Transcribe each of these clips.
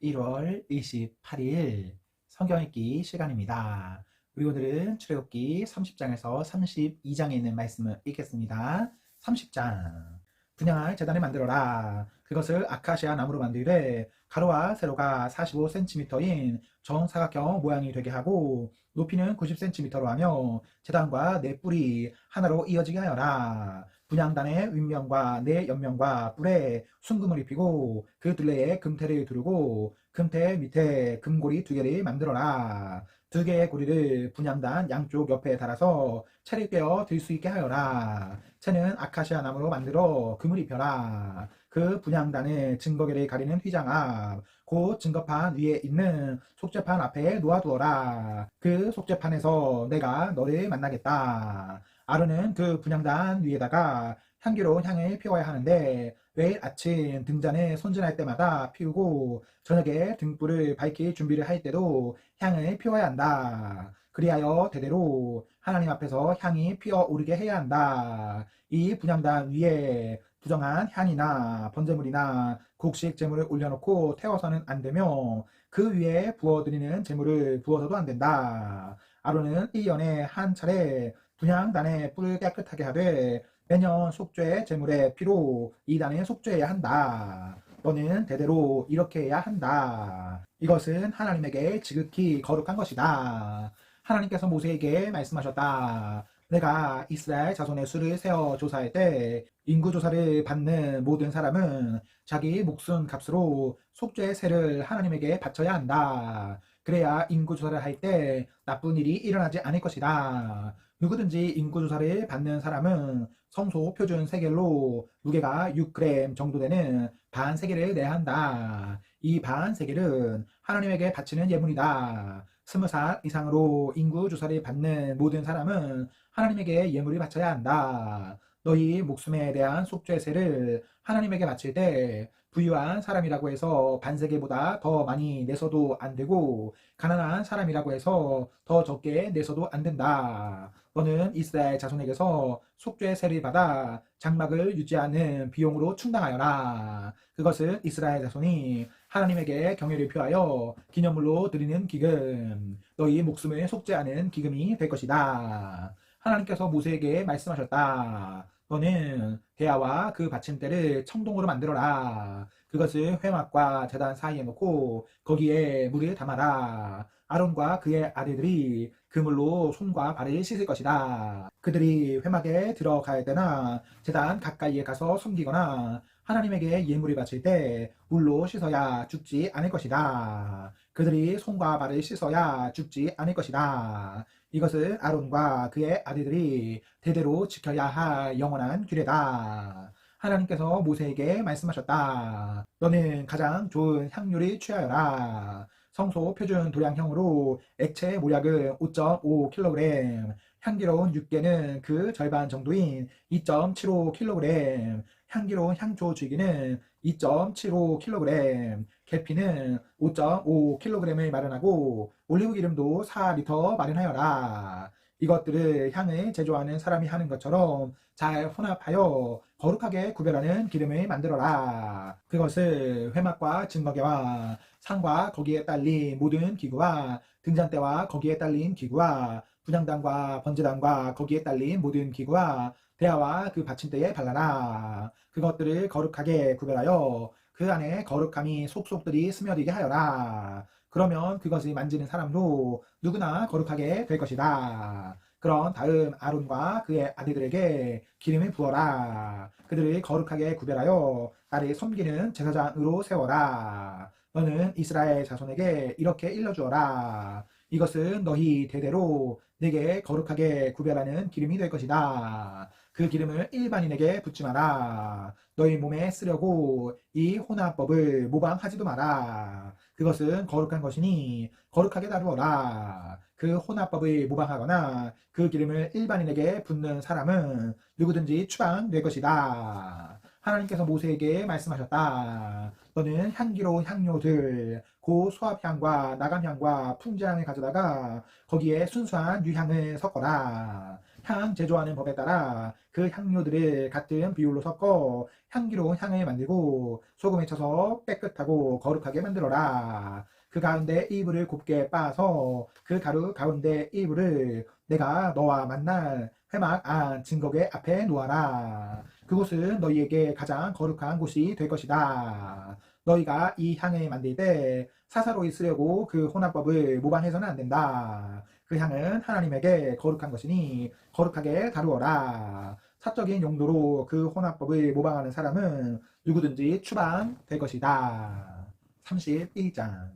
1월 28일 성경 읽기 시간입니다. 우리 오늘은 출애굽기 30장에서 32장에 있는 말씀을 읽겠습니다. 30장. 분향할 제단을 만들어라. 그것을 아카시아 나무로 만들되 가로와 세로가 45cm인 정사각형 모양이 되게 하고 높이는 90cm로 하며 제단과 네 뿔이 하나로 이어지게 하여라. 분향단의 윗면과 네 옆면과 뿔에 순금을 입히고 그 둘레에 금테를 두르고 금테 밑에 금고리 두 개를 만들어라. 두 개의 고리를 분향단 양쪽 옆에 달아서 채를 꿰어 들 수 있게 하여라. 채는 아카시아 나무로 만들어 금을 입혀라. 그 분향단을 증거계를 가리는 휘장 앞, 곧 증거판 위에 있는 속죄판 앞에 놓아두어라. 그 속죄판에서 내가 너를 만나겠다. 아론은 그 분향단 위에다가 향기로운 향을 피워야 하는데 매일 아침 등잔에 손질할 때마다 피우고 저녁에 등불을 밝힐 준비를 할 때도 향을 피워야 한다. 그리하여 대대로 하나님 앞에서 향이 피어오르게 해야 한다. 이 분향단 위에 부정한 향이나 번제물이나 곡식 제물을 올려놓고 태워서는 안 되며 그 위에 부어드리는 제물을 부어서도 안 된다. 아론은 1년에 한 차례 분향단의 뿔을 깨끗하게 하되 매년 속죄 제물의 피로 이 단을 속죄해야 한다. 너는 대대로 이렇게 해야 한다. 이것은 하나님에게 지극히 거룩한 것이다. 하나님께서 모세에게 말씀하셨다. 내가 이스라엘 자손의 수를 세어 조사할 때 인구 조사를 받는 모든 사람은 자기 목숨 값으로 속죄의 세를 하나님에게 바쳐야 한다. 그래야 인구 조사를 할 때 나쁜 일이 일어나지 않을 것이다. 누구든지 인구조사를 받는 사람은 성소 표준 세겔로 무게가 6g 정도 되는 반 세겔을 내야 한다. 이 반 세겔은 하나님에게 바치는 예물이다. 20살 이상으로 인구조사를 받는 모든 사람은 하나님에게 예물을 바쳐야 한다. 너희 목숨에 대한 속죄세를 하나님에게 바칠 때 부유한 사람이라고 해서 반세겔보다 더 많이 내서도 안 되고 가난한 사람이라고 해서 더 적게 내서도 안 된다. 너는 이스라엘 자손에게서 속죄세를 받아 장막을 유지하는 비용으로 충당하여라. 그것은 이스라엘 자손이 하나님에게 경외를 표하여 기념물로 드리는 기금, 너희 목숨을 속죄하는 기금이 될 것이다. 하나님께서 모세에게 말씀하셨다. 너는 대야와 그 받침대를 청동으로 만들어라. 그것을 회막과 제단 사이에 놓고 거기에 물을 담아라. 아론과 그의 아들들이 그물로 손과 발을 씻을 것이다. 그들이 회막에 들어갈 때나 제단 가까이에 가서 숨기거나 하나님에게 예물을 바칠 때 물로 씻어야 죽지 않을 것이다. 그들이 손과 발을 씻어야 죽지 않을 것이다. 이것은 아론과 그의 아들들이 대대로 지켜야 할 영원한 규례다. 하나님께서 모세에게 말씀하셨다. 너는 가장 좋은 향유를 취하여라. 성소 표준 도량형으로 액체 모약은 5.5kg, 향기로운 육개는 그 절반 정도인 2.75kg, 향기로운 향초 줄기는 2.75kg, 계피는 5.5kg을 마련하고 올리브 기름도 4리터 마련하여라. 이것들을 향을 제조하는 사람이 하는 것처럼 잘 혼합하여 거룩하게 구별하는 기름을 만들어라. 그것을 회막과 증거계와 상과 거기에 딸린 모든 기구와 등잔대와 거기에 딸린 기구와 분향단과 번제단과 거기에 딸린 모든 기구와 대야와 그 받침대에 발라라. 그것들을 거룩하게 구별하여 그 안에 거룩함이 속속들이 스며들게 하여라. 그러면 그것을 만지는 사람도 누구나 거룩하게 될 것이다. 그런 다음 아론과 그의 아들들에게 기름을 부어라. 그들을 거룩하게 구별하여 나를 섬기는 제사장으로 세워라. 너는 이스라엘 자손에게 이렇게 일러주어라. 이것은 너희 대대로 내게 거룩하게 구별하는 기름이 될 것이다. 그 기름을 일반인에게 붓지 마라. 너희 몸에 쓰려고 이 혼합법을 모방하지도 마라. 그것은 거룩한 것이니 거룩하게 다루어라. 그 혼합법을 모방하거나 그 기름을 일반인에게 붓는 사람은 누구든지 추방될 것이다. 하나님께서 모세에게 말씀하셨다. 너는 향기로운 향료들, 고수압향과 나감향과 풍제향을 가져다가 거기에 순수한 유향을 섞어라. 향 제조하는 법에 따라 그 향료들을 같은 비율로 섞어 향기로운 향을 만들고 소금에 쳐서 깨끗하고 거룩하게 만들어라. 그 가운데 이불을 곱게 빻아서 그 가루 가운데 이불을 내가 너와 만날 회막 안 증거궤 앞에 놓아라. 그곳은 너희에게 가장 거룩한 곳이 될 것이다. 너희가 이 향을 만들 때 사사로이 쓰려고 그 혼합법을 모방해서는 안 된다. 그 향은 하나님에게 거룩한 것이니 거룩하게 다루어라. 사적인 용도로 그 혼합법을 모방하는 사람은 누구든지 추방될 것이다. 31장.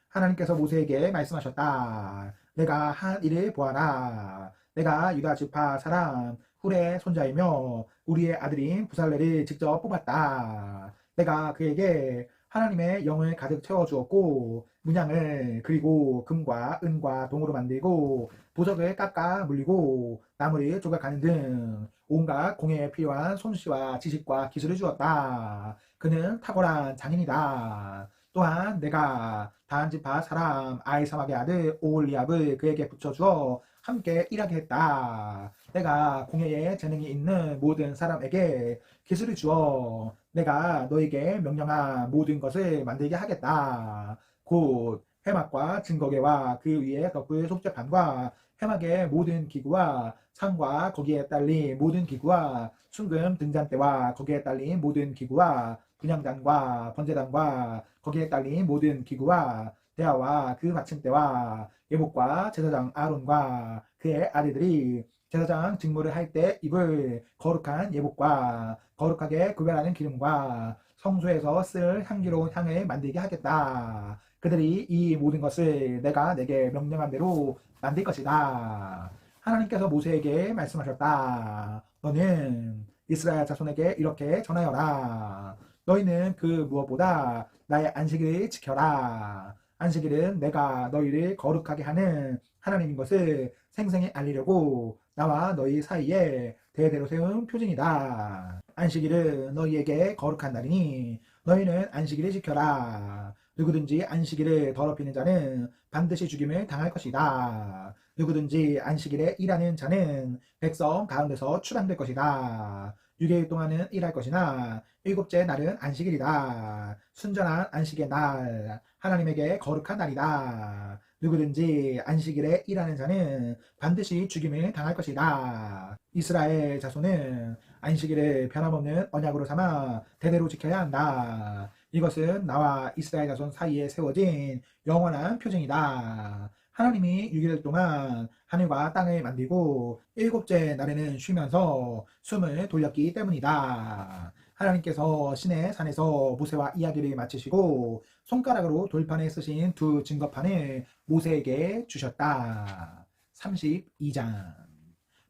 하나님께서 모세에게 말씀하셨다. 내가 한 일을 보아라. 내가 유다 지파 사람 훌의 손자이며 우리의 아들인 부살레를 직접 뽑았다. 내가 그에게 하나님의 영을 가득 채워주었고 문양을 그리고 금과 은과 동으로 만들고 보석을 깎아 물리고 나무를 조각하는 등 온갖 공예에 필요한 솜씨와 지식과 기술을 주었다. 그는 탁월한 장인이다. 또한 내가 다한 지파 사람 아이사막의 아들 오홀리압을 그에게 붙여주어 함께 일하게 했다. 내가 공예에 재능이 있는 모든 사람에게 기술을 주어 내가 너에게 명령한 모든 것을 만들게 하겠다. 곧 회막과 증거궤와 그 위에 덮을 속죄판과 회막의 모든 기구와 상과 거기에 딸린 모든 기구와 순금 등잔대와 거기에 딸린 모든 기구와 분향단과 번제단과 거기에 딸린 모든 기구와 대야와 그 받침대와 예복과 제사장 아론과 그의 아들들이 제사장 직무를 할 때 입을 거룩한 예복과 거룩하게 구별하는 기름과 성소에서 쓸 향기로운 향을 만들게 하겠다. 그들이 이 모든 것을 내가 내게 명령한 대로 만들 것이다. 하나님께서 모세에게 말씀하셨다. 너는 이스라엘 자손에게 이렇게 전하여라. 너희는 그 무엇보다 나의 안식일을 지켜라. 안식일은 내가 너희를 거룩하게 하는 하나님인 것을 생생히 알리려고 나와 너희 사이에 대대로 세운 표징이다. 안식일은 너희에게 거룩한 날이니 너희는 안식일을 지켜라. 누구든지 안식일을 더럽히는 자는 반드시 죽임을 당할 것이다. 누구든지 안식일에 일하는 자는 백성 가운데서 추방될 것이다. 6일 동안은 일할 것이나 일곱째 날은 안식일이다. 순전한 안식의 날, 하나님에게 거룩한 날이다. 누구든지 안식일에 일하는 자는 반드시 죽임을 당할 것이다. 이스라엘 자손은 안식일을 변함없는 언약으로 삼아 대대로 지켜야 한다. 이것은 나와 이스라엘 자손 사이에 세워진 영원한 표징이다. 하나님이 6일 동안 하늘과 땅을 만들고 일곱째 날에는 쉬면서 숨을 돌렸기 때문이다. 하나님께서 시내 산에서 모세와 이야기를 마치시고 손가락으로 돌판에 쓰신 두 증거판을 모세에게 주셨다. 32장.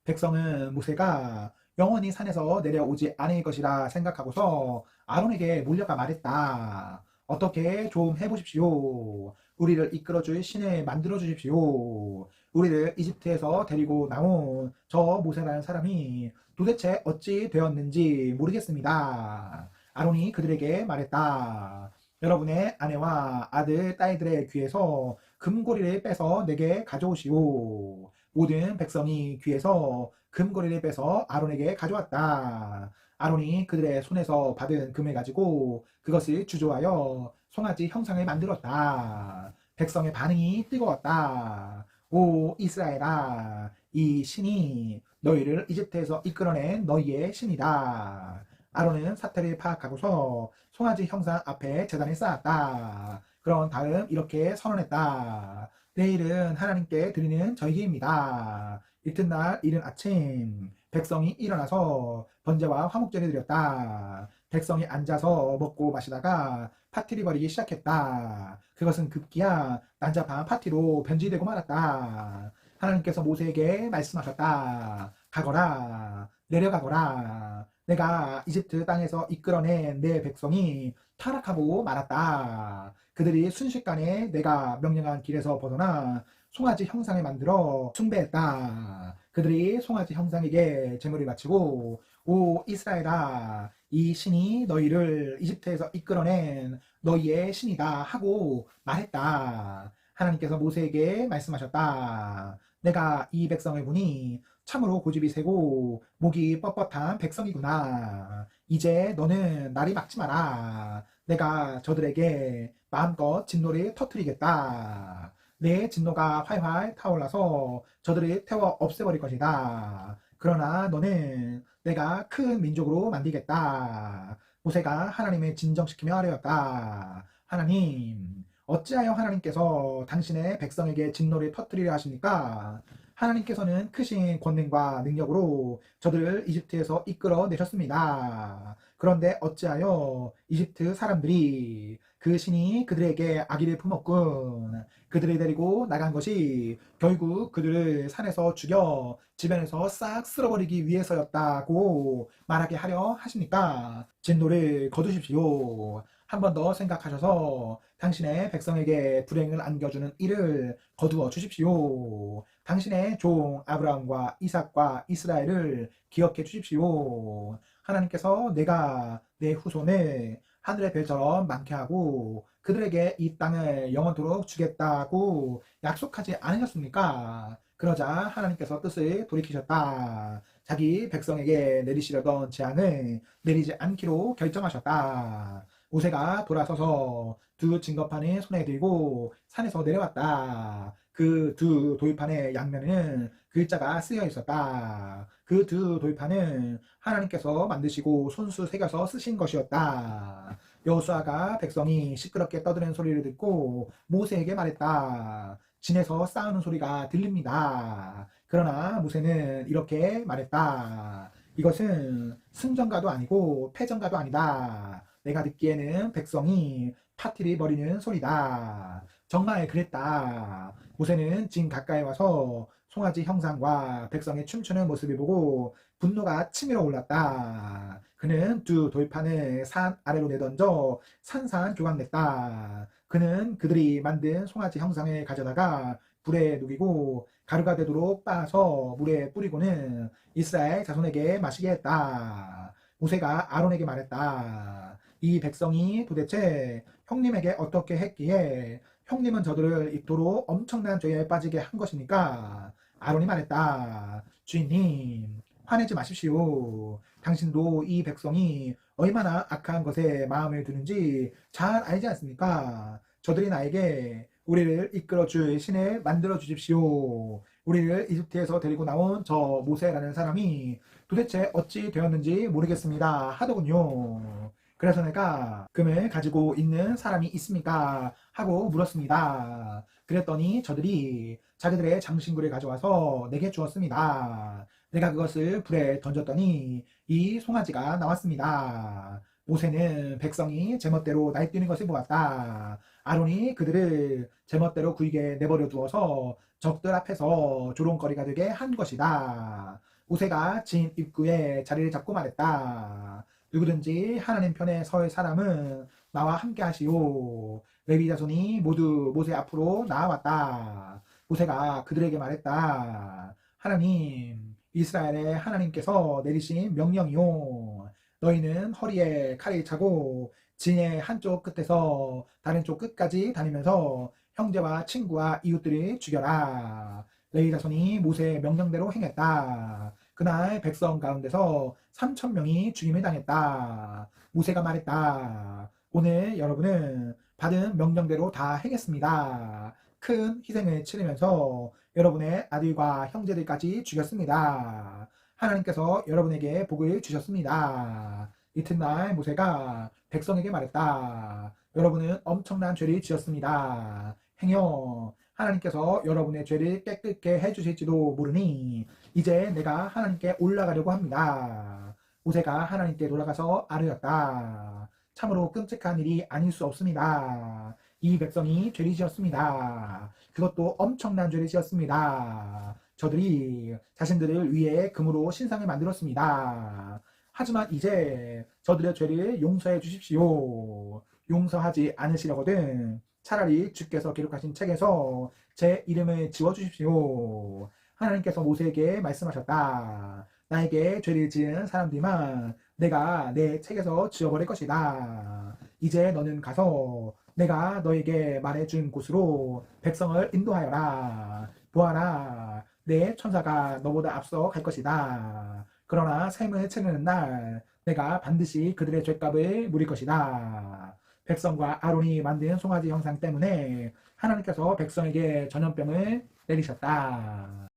백성은 모세가 영원히 산에서 내려오지 않을 것이라 생각하고서 아론에게 몰려가 말했다. 어떻게 좀 해보십시오. 우리를 이끌어줄 신을 만들어 주십시오. 우리를 이집트에서 데리고 나온 저 모세라는 사람이 도대체 어찌 되었는지 모르겠습니다. 아론이 그들에게 말했다. 여러분의 아내와 아들, 딸들의 귀에서 금고리를 빼서 내게 가져오시오. 모든 백성이 귀에서 금고리를 빼서 아론에게 가져왔다. 아론이 그들의 손에서 받은 금을 가지고 그것을 주조하여 송아지 형상을 만들었다. 백성의 반응이 뜨거웠다. 오 이스라엘아, 이 신이 너희를 이집트에서 이끌어낸 너희의 신이다. 아론은 사태를 파악하고서 송아지 형상 앞에 제단을 쌓았다. 그런 다음 이렇게 선언했다. 내일은 하나님께 드리는 절기입니다. 이튿날 이른 아침 백성이 일어나서 번제와 화목제를 드렸다. 백성이 앉아서 먹고 마시다가 파티를 벌이기 시작했다. 그것은 급기야 난잡한 파티로 변질되고 말았다. 하나님께서 모세에게 말씀하셨다. 가거라, 내려가거라. 내가 이집트 땅에서 이끌어낸 내 백성이 타락하고 말았다. 그들이 순식간에 내가 명령한 길에서 벗어나 송아지 형상을 만들어 숭배했다. 그들이 송아지 형상에게 제물을 바치고 오 이스라엘아, 이 신이 너희를 이집트에서 이끌어낸 너희의 신이다 하고 말했다. 하나님께서 모세에게 말씀하셨다. 내가 이 백성을 보니 참으로 고집이 세고 목이 뻣뻣한 백성이구나. 이제 너는 나를 막지 마라. 내가 저들에게 마음껏 진노를 터뜨리겠다. 내 진노가 활활 타올라서 저들을 태워 없애버릴 것이다. 그러나 너는 내가 큰 민족으로 만들겠다. 모세가 하나님을 진정시키며 아뢰었다. 하나님, 어찌하여 하나님께서 당신의 백성에게 진노를 터뜨리려 하십니까? 하나님께서는 크신 권능과 능력으로 저들을 이집트에서 이끌어 내셨습니다. 그런데 어찌하여 이집트 사람들이 그 신이 그들에게 악의를 품었군. 그들을 데리고 나간 것이 결국 그들을 산에서 죽여 지변에서 싹 쓸어버리기 위해서였다고 말하게 하려 하십니까? 진노를 거두십시오. 한 번 더 생각하셔서 당신의 백성에게 불행을 안겨주는 일을 거두어 주십시오. 당신의 종 아브라함과 이삭과 이스라엘을 기억해 주십시오. 하나님께서 내가 내 후손을 하늘의 별처럼 많게 하고 그들에게 이 땅을 영원토록 주겠다고 약속하지 않으셨습니까? 그러자 하나님께서 뜻을 돌이키셨다. 자기 백성에게 내리시려던 재앙을 내리지 않기로 결정하셨다. 모세가 돌아서서 두 증거판을 손에 들고 산에서 내려왔다. 그 두 돌판의 양면에는 글자가 쓰여 있었다. 그 두 돌판은 하나님께서 만드시고 손수 새겨서 쓰신 것이었다. 여호수아가 백성이 시끄럽게 떠드는 소리를 듣고 모세에게 말했다. 진에서 싸우는 소리가 들립니다. 그러나 모세는 이렇게 말했다. 이것은 승전가도 아니고 패전가도 아니다. 내가 듣기에는 백성이 파티를 벌이는 소리다. 정말 그랬다. 모세는 진 가까이 와서 송아지 형상과 백성의 춤추는 모습을 보고 분노가 치밀어 올랐다. 그는 두 돌판을 산 아래로 내던져 산산조각냈다. 그는 그들이 만든 송아지 형상을 가져다가 불에 녹이고 가루가 되도록 빻아서 물에 뿌리고는 이스라엘 자손에게 마시게 했다. 모세가 아론에게 말했다. 이 백성이 도대체 형님에게 어떻게 했기에 형님은 저들을 이토록 엄청난 죄에 빠지게 한 것입니까? 아론이 말했다. 주인님, 화내지 마십시오. 당신도 이 백성이 얼마나 악한 것에 마음을 두는지 잘 알지 않습니까? 저들이 나에게 우리를 이끌어줄 신을 만들어 주십시오. 우리를 이집트에서 데리고 나온 저 모세라는 사람이 도대체 어찌 되었는지 모르겠습니다. 하더군요. 그래서 내가 금을 가지고 있는 사람이 있습니까? 하고 물었습니다. 그랬더니 저들이 자기들의 장신구를 가져와서 내게 주었습니다. 내가 그것을 불에 던졌더니 이 송아지가 나왔습니다. 모세는 백성이 제멋대로 날뛰는 것을 보았다. 아론이 그들을 제멋대로 구이게 내버려 두어서 적들 앞에서 조롱거리가 되게 한 것이다. 모세가 진 입구에 자리를 잡고 말했다. 누구든지 하나님 편에 설 사람은 나와 함께 하시오. 레위 자손이 모두 모세 앞으로 나아왔다. 모세가 그들에게 말했다. 하나님, 이스라엘의 하나님께서 내리신 명령이요. 너희는 허리에 칼을 차고 진의 한쪽 끝에서 다른 쪽 끝까지 다니면서 형제와 친구와 이웃들을 죽여라. 레위 자손이 모세의 명령대로 행했다. 그날 백성 가운데서 3천 명이 죽임을 당했다. 모세가 말했다. 오늘 여러분은 받은 명령대로 다 행했습니다. 큰 희생을 치르면서 여러분의 아들과 형제들까지 죽였습니다. 하나님께서 여러분에게 복을 주셨습니다. 이튿날 모세가 백성에게 말했다. 여러분은 엄청난 죄를 지었습니다. 행여 하나님께서 여러분의 죄를 깨끗게 해주실지도 모르니 이제 내가 하나님께 올라가려고 합니다. 모세가 하나님께 돌아가서 아뢰었다. 참으로 끔찍한 일이 아닐 수 없습니다. 이 백성이 죄를 지었습니다. 그것도 엄청난 죄를 지었습니다. 저들이 자신들을 위해 금으로 신상을 만들었습니다. 하지만 이제 저들의 죄를 용서해 주십시오. 용서하지 않으시려거든 차라리 주께서 기록하신 책에서 제 이름을 지워주십시오. 하나님께서 모세에게 말씀하셨다. 나에게 죄를 지은 사람들만 내가 내 책에서 지워버릴 것이다. 이제 너는 가서 내가 너에게 말해준 곳으로 백성을 인도하여라. 보아라. 내 천사가 너보다 앞서 갈 것이다. 그러나 셈을 치르는 날 내가 반드시 그들의 죄값을 물을 것이다. 백성과 아론이 만든 송아지 형상 때문에 하나님께서 백성에게 전염병을 내리셨다.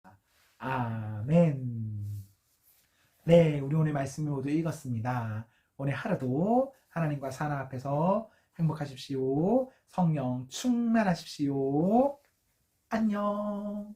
아멘. 네, 우리 오늘 말씀을 모두 읽었습니다. 오늘 하루도 하나님과 사랑 앞에서 행복하십시오. 성령 충만하십시오. 안녕.